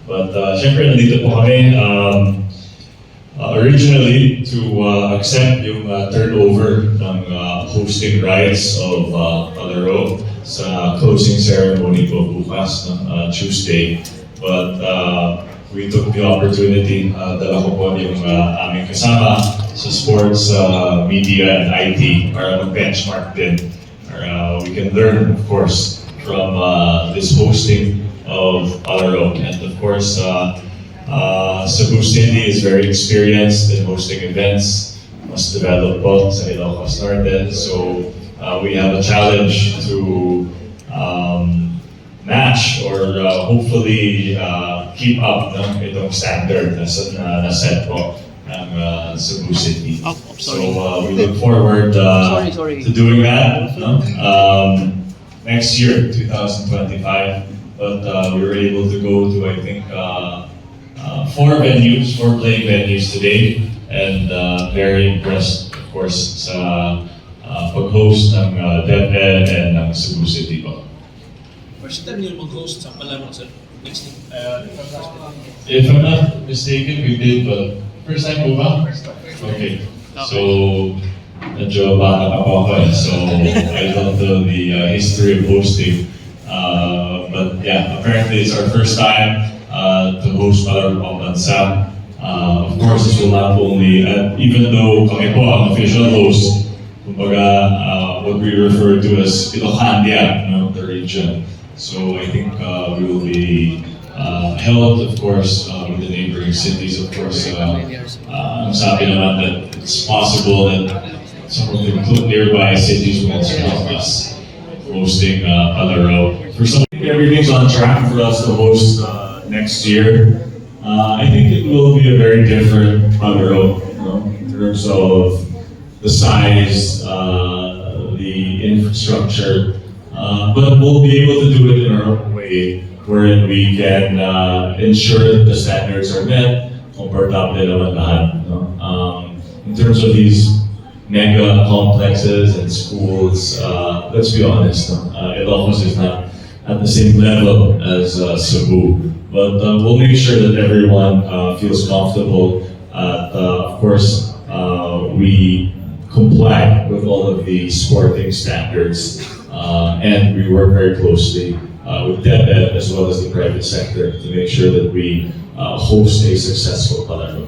But syempre, nandito po kami originally to accept yung turnover ng hosting rights of Palaro sa closing ceremony po bukas ng Tuesday. But we took the opportunity, dala ko po yung aming kasama sa sports, media, and IT para mag-benchmark din. We can learn, of course, from this hosting of Palaro. And of course, Cebu City is very experienced in hosting events, mas developed po sa Ilocos Norte. So we have a challenge to match or hopefully keep up itong standard na set po ng Cebu City. So we look forward to doing that next year, 2025. But we were able to go to, I think, 4 playing venues today, and very impressed, of course, sa pag-host ng DepEd and ng Cebu City po. First time niyo mag-host sa Palaro, sir? Next thing, If I'm not mistaken, we did, but first time po ba? Okay. So, medyo bata pa po ako eh. So, I don't know the history of hosting. But yeah, apparently it's our first time to host Palaro Pambansa. Of course, this will not only, even though kami po ang official host, kumbaga, what we refer to as Ilochandia, the region. So I think we will be helped, of course, with the neighboring cities. Of course, ang sabi naman that it's possible that some of the nearby cities will also help us hosting Palaro. For some, everything's on track for us to host next year. I think it will be a very different Palaro, in terms of the size, the infrastructure, but we'll be able to do it in our own way, wherein we can ensure that the standards are met, komportable naman lahat. In terms of these mega complexes and schools, let's be honest, Ilocos is not at the same level as Cebu. But we'll make sure that everyone feels comfortable. Of course, we comply with all of the sporting standards, and we work very closely with DepEd as well as the private sector to make sure that we host a successful Palaro.